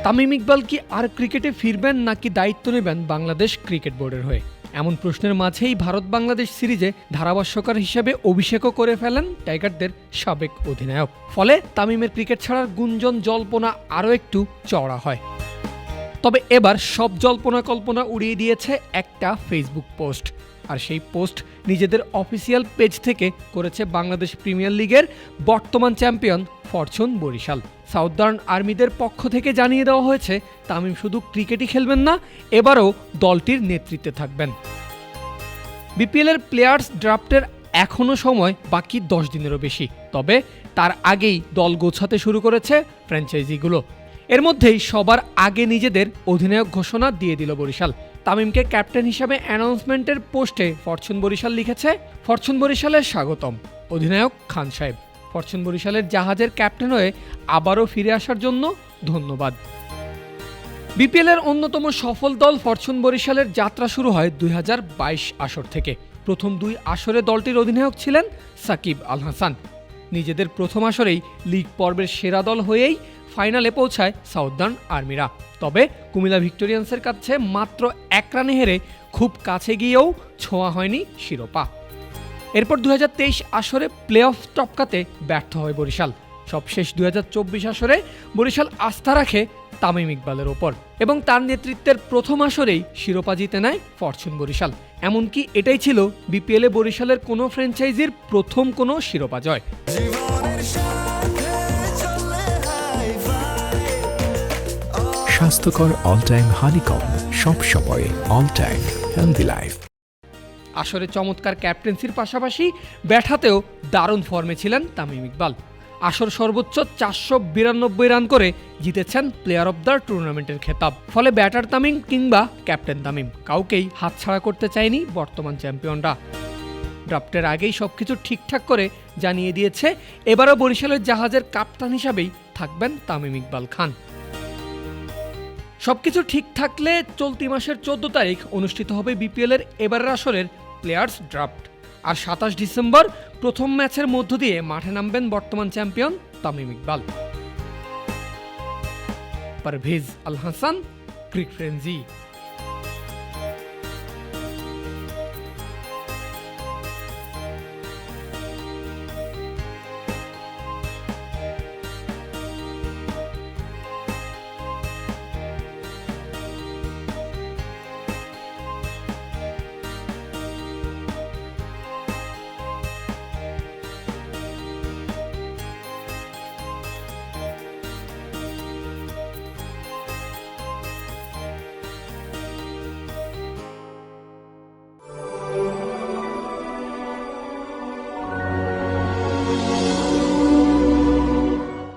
তামিম ইকবাল কি আর ক্রিকেটে ফিরবেন নাকি দায়িত্ব নেবেন বাংলাদেশ ক্রিকেট বোর্ডের হয়ে? এমন প্রশ্নের মাঝেই ভারত বাংলাদেশ সিরিজে ধারাভাষ্যকার হিসেবে অভিষেকও করে ফেলেন টাইগারদের সাবেক অধিনায়ক। ফলে তামিমের ক্রিকেট ছাড়ার গুঞ্জন জল্পনা আরও একটু চওড়া হয়। তবে এবার সব জল্পনা কল্পনা উড়িয়ে দিয়েছে একটা ফেসবুক পোস্ট। আর সেই পোস্ট নিজেদের অফিসিয়াল পেজ থেকে করেছে বাংলাদেশ প্রিমিয়ার লিগের বর্তমান চ্যাম্পিয়ন ফরচুন বরিশাল। সাউদার্ন আর্মিদের পক্ষ থেকে জানিয়ে দেওয়া হয়েছে তামিম শুধু ক্রিকেটই খেলবেন না, এবারও দলটির নেতৃত্বে থাকবেন। বিপিএলের প্লেয়ার্স ড্রাফটের এখনও সময় বাকি 10 দিনেরও বেশি, তবে তার আগেই দল গোছাতে শুরু করেছে ফ্র্যাঞ্চাইজিগুলো। এর মধ্যেই সবার আগে নিজেদের অধিনায়ক ঘোষণা দিয়ে দিল বরিশাল। তামিমকে ক্যাপ্টেন হিসাবে অ্যানাউন্সমেন্টের পোস্টে ফরচুন বরিশাল লিখেছে, ফরচুন বরিশালের স্বাগতম, অধিনায়ক খান সাহেব। ফরচুন বরিশালের জাহাজের ক্যাপ্টেন হয়ে আবারও ফিরে আসার জন্য ধন্যবাদ। বিপিএলের অন্যতম সফল দল ফরচুন বরিশালের যাত্রা শুরু হয় 2022 আসর থেকে। প্রথম 2 আসরে দলটির অধিনায়ক ছিলেন সাকিব আল হাসান। নিজেদের প্রথম আসরেই লিগ পর্বের সেরা দল হয়েই ফাইনালে পৌঁছায় সাউদার্ন আর্মিরা। তবে কুমিল্লা ভিক্টোরিয়ান্সের কাছে মাত্র 1 রানে হেরে খুব কাছে গিয়েও ছোঁয়া হয়নি শিরোপা। এরপর 2023 আসরে প্লে অফ টপকাতে ব্যর্থ হয় বরিশাল। সবশেষ 2024 আসরে বরিশাল আস্থা রাখে তামিম ইকবালের ওপর এবং তার নেতৃত্বের প্রথম আসরেই শিরোপা জিতে নেয় ফরচুন বরিশাল। এমনকি এটাই ছিল বিপিএলে বরিশালের কোনো ফ্র্যাঞ্চাইজির প্রথম কোনো শিরোপা জয়। স্বাস্থ্যকর অল টাইম হানিকম, সব সময় অল টাইম হেলদি লাইফ। আসরে চমৎকার ক্যাপ্টেন্সির পাশাপাশি ব্যাট-হাতেও দারুণ ফর্মে ছিলেন তামিম ইকবাল। আসর সর্বোচ্চ 492 রান করে জিতেছেন প্লেয়ার অব দ্য টুর্নামেন্টের খেতাব। ফলে ব্যাটার তামিম কিংবা ক্যাপ্টেন তামিম কাউকেই হাতছাড়া করতে চায়নি বর্তমান চ্যাম্পিয়নরা। ড্রাফটের আগেই সবকিছু ঠিকঠাক করে জানিয়ে দিয়েছে এবারও বরিশালের জাহাজের কাপ্তান হিসাবেই থাকবেন তামিম ইকবাল খান। সবকিছু ঠিক থাকলে চলতি মাসের 14 তারিখ অনুষ্ঠিত হবে বিপিএলের এবারের আসরের প্লেয়ার্স ড্রাফট। আর 27 ডিসেম্বর প্রথম ম্যাচের মধ্য দিয়ে মাঠে নামবেন বর্তমান চ্যাম্পিয়ন তামিম ইকবাল। পারভেজ আল হাসান, ক্রিক ফ্রেঞ্জি।